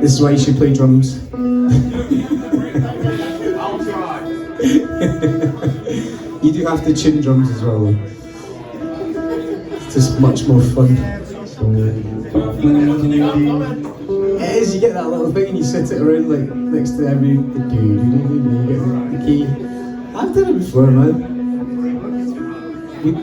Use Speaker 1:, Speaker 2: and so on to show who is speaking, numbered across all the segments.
Speaker 1: This is why you should play drums. You do have to tune drums as well, though. It's just much more fun. It is, you get that little thing and you sit it around like next to every you get the key. I've done it before, man.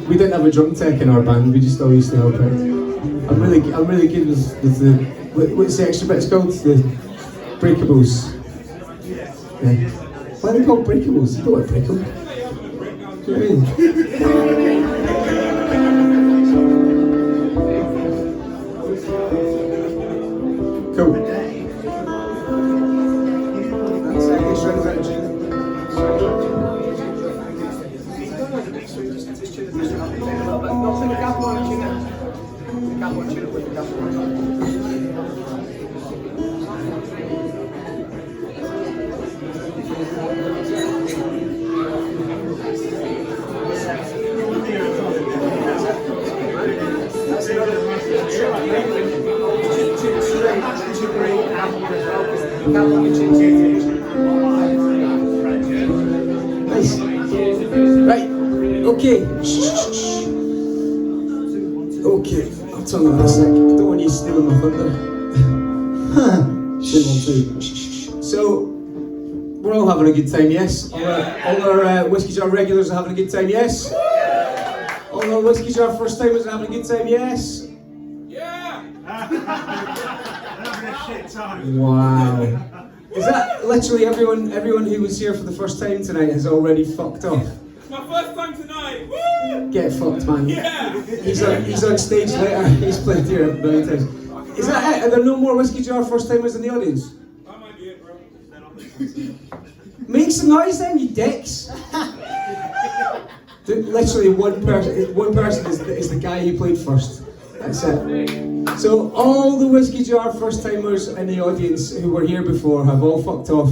Speaker 1: We didn't have a drum tech in our band, we just all used to help out. I'm really good with the, what's the extra bit it's called? The breakables. Yeah. Why are they called breakables? You don't want to break them. Do you know what I mean? Cool. That's English right there, Gina. Nice. Right. Okay. Okay. I'll turn that in a sec. Don't want you stealing my thunder. So, we're all having a good time, yes? All our Whiskey Jar regulars are having a good time, yes? All our Whiskey Jar first timers are having a good time, yes?
Speaker 2: Yeah!
Speaker 1: Wow. Is that literally everyone who was here for the first time tonight has already fucked off?
Speaker 2: It's my first time tonight! Woo!
Speaker 1: Get fucked, man.
Speaker 2: Yeah!
Speaker 1: He's on stage later, he's played here a million times. Is that it? Are there no more Whiskey Jar first timers in the audience?
Speaker 2: That might be it, bro.
Speaker 1: Make some noise then, you dicks! Literally one person is the guy who played first. That's it. So all the Whiskey Jar first timers in the audience who were here before have all fucked off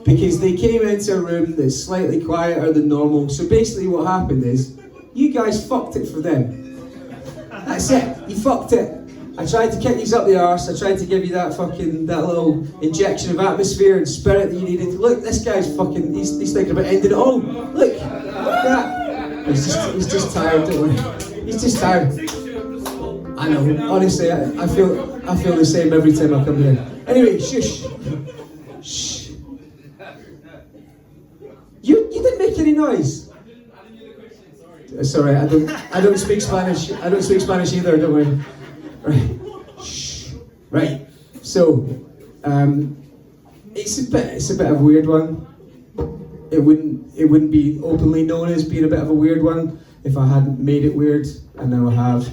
Speaker 1: because they came into a room that's slightly quieter than normal. So basically what happened is, you guys fucked it for them. That's it, you fucked it. I tried to kick you up the arse, I tried to give you that little injection of atmosphere and spirit that you needed. Look, this guy's fucking, he's thinking about ending it all. Look at that. He's just tired, don't worry. He's just tired. I know, honestly, I feel the same every time I come here. Anyway, shush. Shh. You didn't make any noise. Sorry, I don't speak Spanish. I don't speak Spanish either, don't worry. Right. Shh. Right. So, it's a bit of a weird one. It wouldn't be openly known as being a bit of a weird one if I hadn't made it weird, and now I have.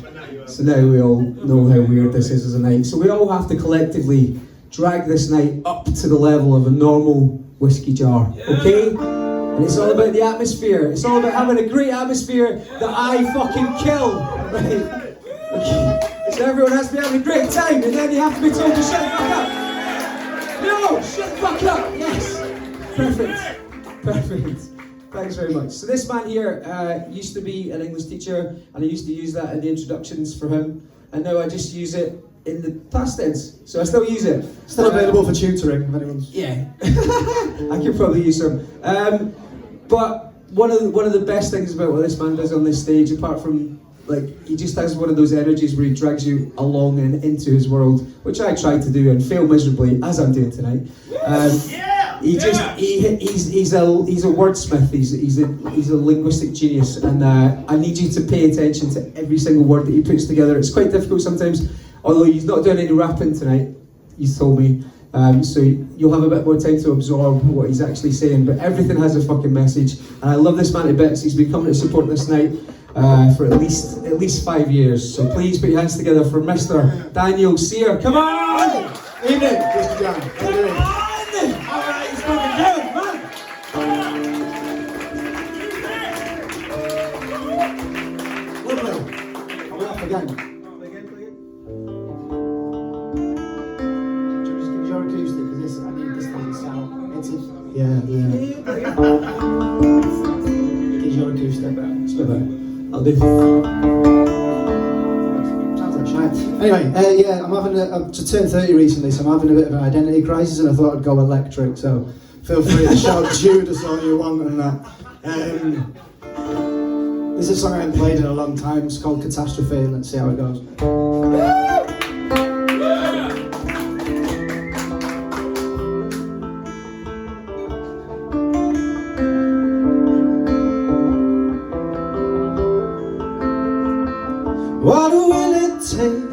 Speaker 1: So now we all know how weird this is as a night. So we all have to collectively drag this night up to the level of a normal Whiskey Jar, okay? And it's all about the atmosphere. It's all about having a great atmosphere that I fucking kill, right? Okay. So everyone has to be having a great time, and then you have to be told to shut the fuck up. No, shut the fuck up. Yes, perfect. Thanks very much. So this man here used to be an English teacher, and I used to use that in the introductions for him, and now I just use it in the past tense. So I still use it.
Speaker 3: Still available for tutoring if anyone's...
Speaker 1: Yeah. I could probably use some. But one of the best things about what this man does on this stage, apart from he just has one of those energies where he drags you along and into his world, which I try to do and fail miserably, as I'm doing tonight. He's a wordsmith. He's a linguistic genius, and I need you to pay attention to every single word that he puts together. It's quite difficult sometimes, although he's not doing any rapping tonight, he's told me. So you'll have a bit more time to absorb what he's actually saying, but everything has a fucking message, and I love this man to bits. He's been coming to support this night for at least 5 years. So please put your hands together for Mr. Daniel Sear. Come on!
Speaker 3: Evening, Mr. John. How you doing?
Speaker 1: Alright, he's fucking good, man!
Speaker 3: Lovely. Are we off again? Just give us your acoustic, because I need this fucking sound. Yeah. Give your acoustic.
Speaker 1: It's a bit better. I'll do.
Speaker 3: Sounds like shite. Anyway, yeah, I've just turned 30 recently, so I'm having a bit of an identity crisis, and I thought I'd go electric, so feel free to shout Judas all you want and that. This is a song I haven't played in a long time. It's called Catastrophe. Let's see how it goes. What will it take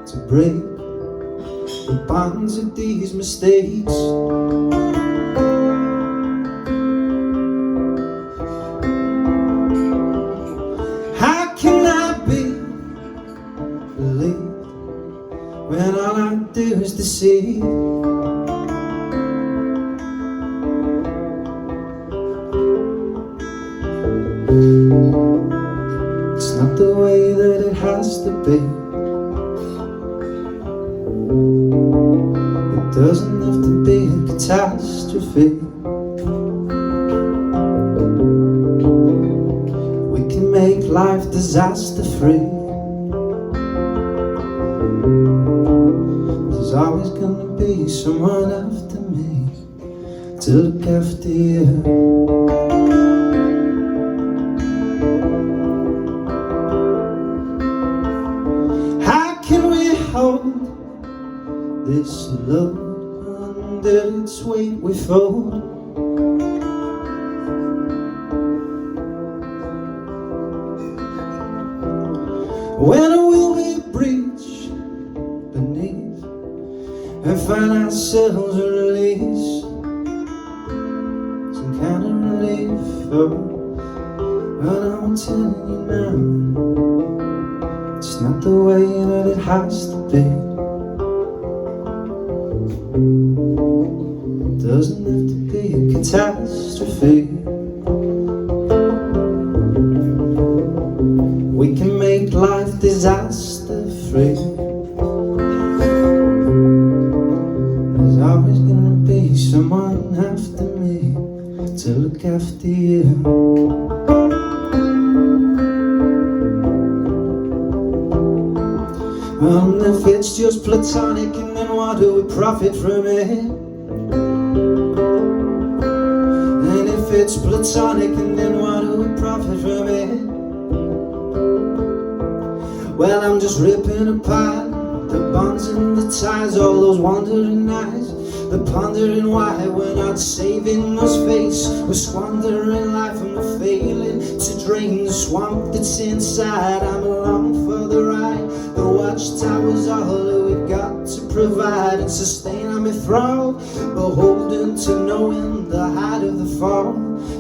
Speaker 3: to break the bonds of these mistakes? How can I believe when all I do is deceive? It's not the way that it has to be. It doesn't have to be a catastrophe. We can make life disaster free. There's always gonna be someone after me to look after you. Hold this load under its weight we fold. When will we breach beneath and find ourselves a release? Some kind of relief, oh, but I'm telling you now, it's not the way that it has to be. It doesn't have to be a catastrophe. We can make life disaster free. There's always gonna be someone after me to look after you. And if it's just platonic, and then what do we profit from it? And if it's platonic, and then what do we profit from it? Well, I'm just ripping apart the bonds and the ties, all those wandering eyes, the pondering why we're not saving our space. We're squandering life and we're failing to drain the swamp that's inside. I'm along for the ride. The watchtower's all that we've got to provide and sustain. I'm enthralled, beholden to knowing the height of the fall.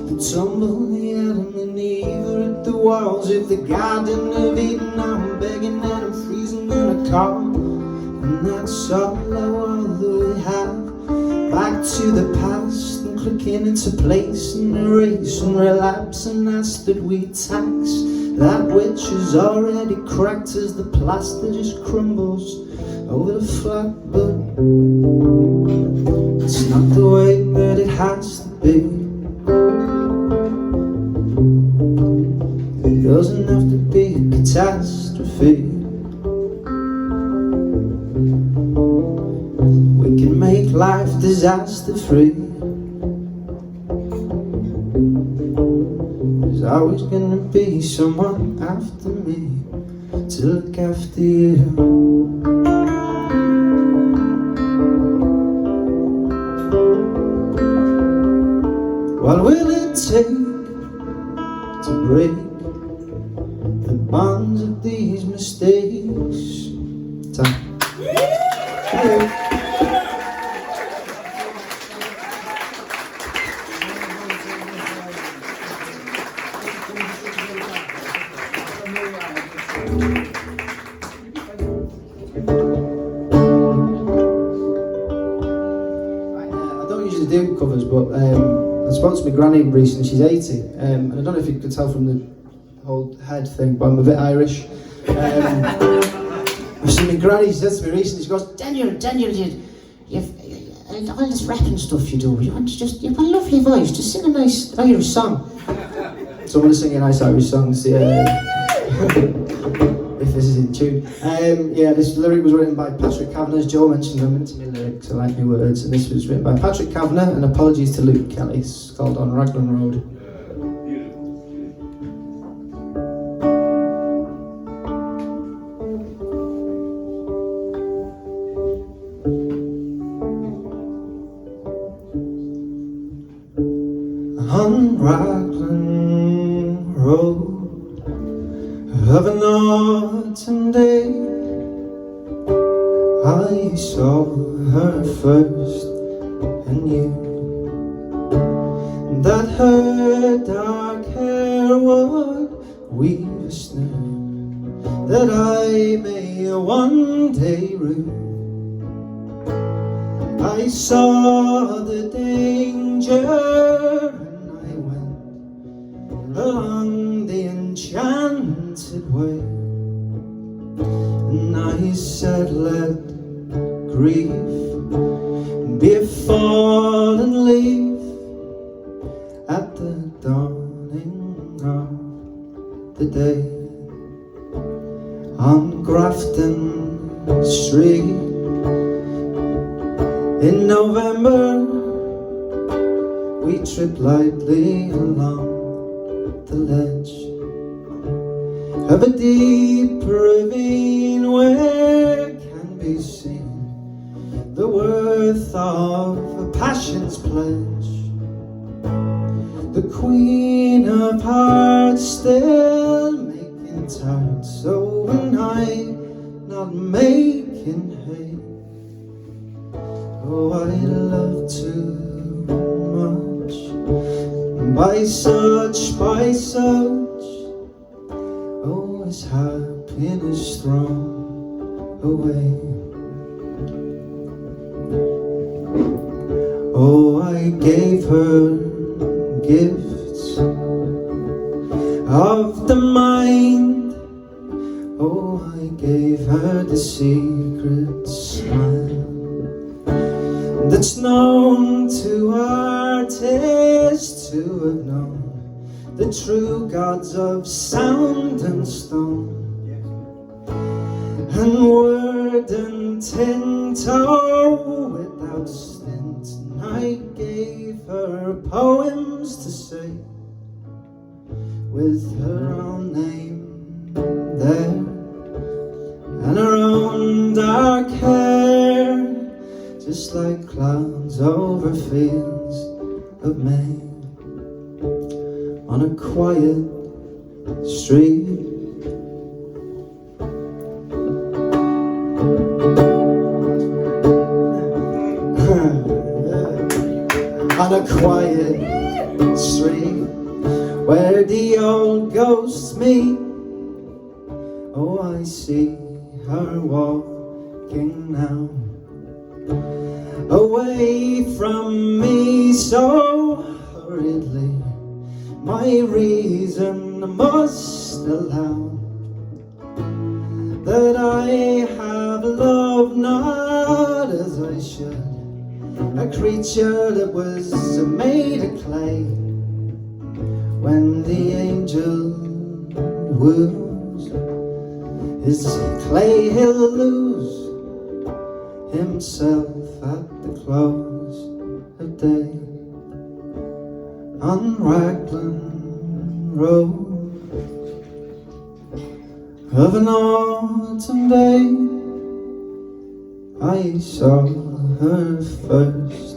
Speaker 3: You tumble the Adam and Eve at the walls of the Garden of Eden. I'm begging and I'm freezing and I call, and that's all that we have. Back to the past and clicking into place and erase and relapse, and ask that we tax that which is already cracked as the plaster just crumbles over the flatbed. It's not the way that it has to be. It doesn't have to be a catastrophe. We can make life disaster free. There's always gonna be someone after me to look after you. What will it take to break the bonds of these mistakes? Time. I don't usually do covers, but I spoke to my granny recently. She's 80, and I don't know if you could tell from the whole head thing, but I'm a bit Irish. So my granny said to me recently, she goes, Daniel, you've all this rapping stuff you do. You've got a lovely voice. Just sing a nice Irish song. So I'm going to sing a nice Irish song. So, if this is in tune. Yeah, this lyric was written by Patrick Kavanagh. As Joe mentioned, I'm into my lyrics, I like my words, and this was written by Patrick Kavanagh, and apologies to Luke Kelly. It's called On Raglan Road. On Raglan Road of an autumn day, I saw her first and knew that her dark hair would weave a snare that I may one day rue. I saw the danger along the enchanted way, and I said, let grief be a fallen leaf at the dawning of the day. On Grafton Street in November, we tripped lightly along the ledge of a deep ravine where can be seen the worth of a passion's pledge. The Queen of Hearts still making tarts, so when I not making hay. Oh, I love too much by such, oh, as happiness thrown away. Oh, I gave her gifts of the mind. Oh, I gave her the secret smile that's known to artists who have known the true gods of sound and stone, and word and tint, oh, without stint. And I gave her poems to say with her own name there, and her own dark hair, just like clouds over fields of May, on a quiet street. On a quiet street where the old ghosts meet. Oh, I see her walking now, away from me so hurriedly. My reason must allow that I have loved not as I should, a creature that was made of clay. When the angel woos his clay, he'll lose himself at the close of day. On Raglan Road of an autumn day, I saw her first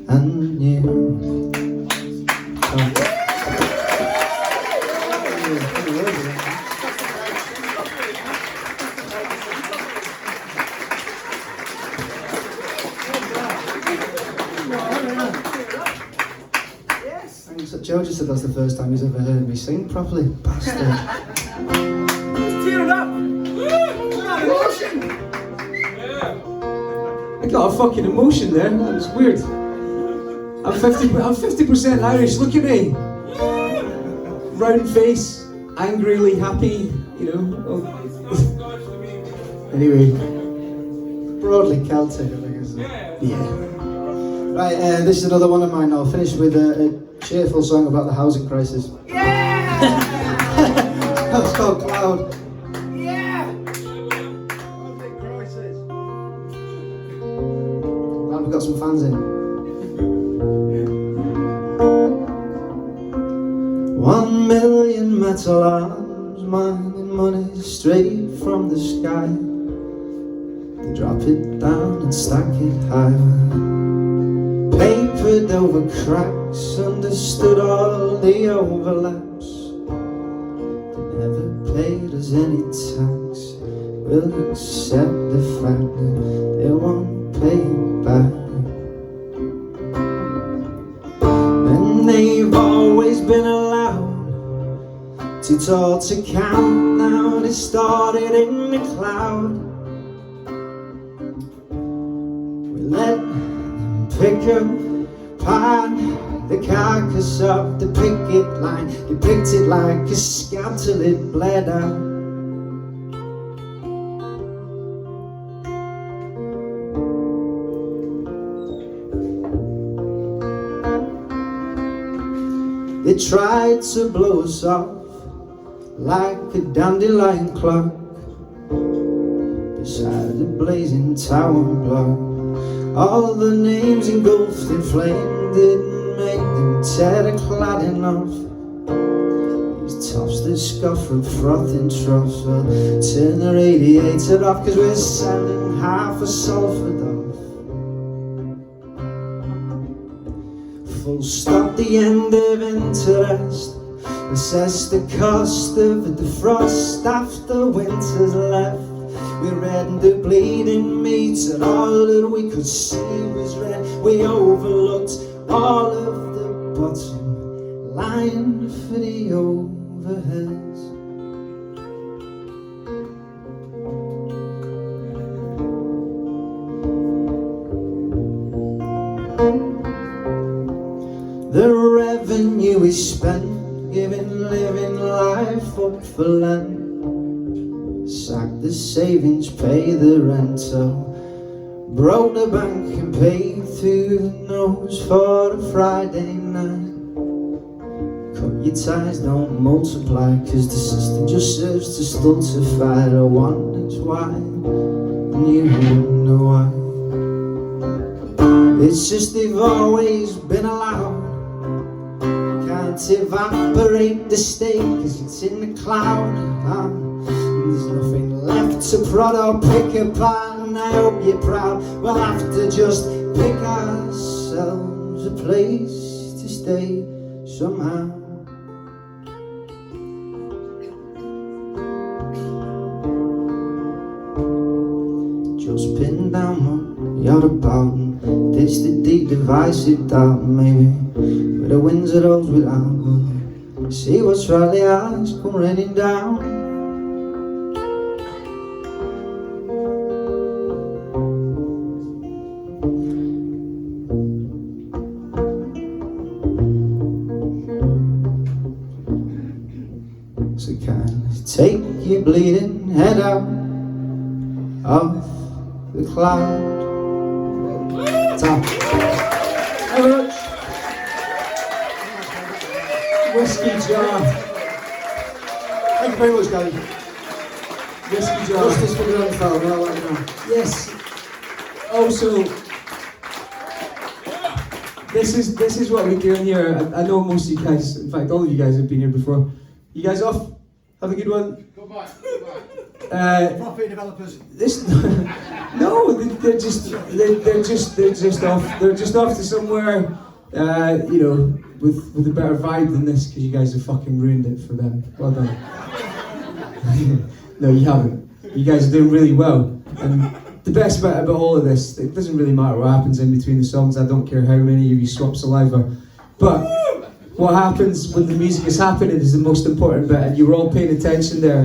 Speaker 3: and knew. So Joe just said that's the first time he's ever heard me sing properly. Bastard.
Speaker 2: Tear it up! Emotion! Yeah.
Speaker 1: I got a fucking emotion there. That was weird. I'm 50% Irish. Look at me. Round face, angrily happy. You know. Oh. Anyway,
Speaker 3: Broadly Celtic, I think, isn't it?
Speaker 1: yeah.
Speaker 3: Right, this is another one of mine. I'll finish with a cheerful song about the housing crisis.
Speaker 2: Yeah!
Speaker 3: That's called Cloud.
Speaker 2: Yeah!
Speaker 3: got some fans in. 1 million metal arms, mining money straight from the sky. They drop it down and stack it high. Papered over cracks, understood all the overlaps. They never paid us any tax. We'll accept the fact that they won't pay it back. And they've always been allowed too tall to count. Now they started in the cloud. We let them pick apart the carcass of the picket line. You picked it like a scab till it bled out. They tried to blow us off like a dandelion clock beside the blazing tower block. All the names engulfed in flame didn't make them terror-clad enough. These tops that scoff from frothing troughs will turn the radiator off, 'cause we're selling half a sulphur off. Full stop, the end of interest. Assess the cost of the frost after winter's left. We read the bleeding meat, and all that we could see was red. We overlooked all of the bottom line for the overheads. The revenue we spent giving living life up for land. Sack the savings, pay the rent, so broke the bank and paid through the nose for a Friday night. Cut your ties, don't multiply, 'cause the system just serves to stultify. The wonders why, and you wonder why. It's just they've always been allowed. Can't evaporate the steak 'cause it's in the cloud. There's nothing left to prod or pick apart, and I hope you're proud. We'll have to just pick ourselves a place to stay somehow. Just pin down what you're about and ditch the deep divisive doubt. Maybe with the winds of those without, we'll see what's right, the eyes come raining down. So kindly take your bleeding head out of the cloud. Top.
Speaker 1: Very much. Whiskey jar.
Speaker 3: Thank you very much, Gary.
Speaker 1: Whiskey jar.
Speaker 3: Justice for Grenfell, I'll let you know.
Speaker 1: Yes. Also, this is what we do in here. I know most of you guys, in fact all of you guys have been here before. You guys off? Have a good one.
Speaker 2: Goodbye.
Speaker 1: Property
Speaker 2: developers.
Speaker 1: This no, they're just off. They're just off to somewhere, you know, with a better vibe than this, because you guys have fucking ruined it for them. Well done. No, you haven't. You guys are doing really well. And the best bit about all of this, it doesn't really matter what happens in between the songs. I don't care how many of you swap saliva, but what happens when the music is happening is the most important bit, and you were all paying attention there.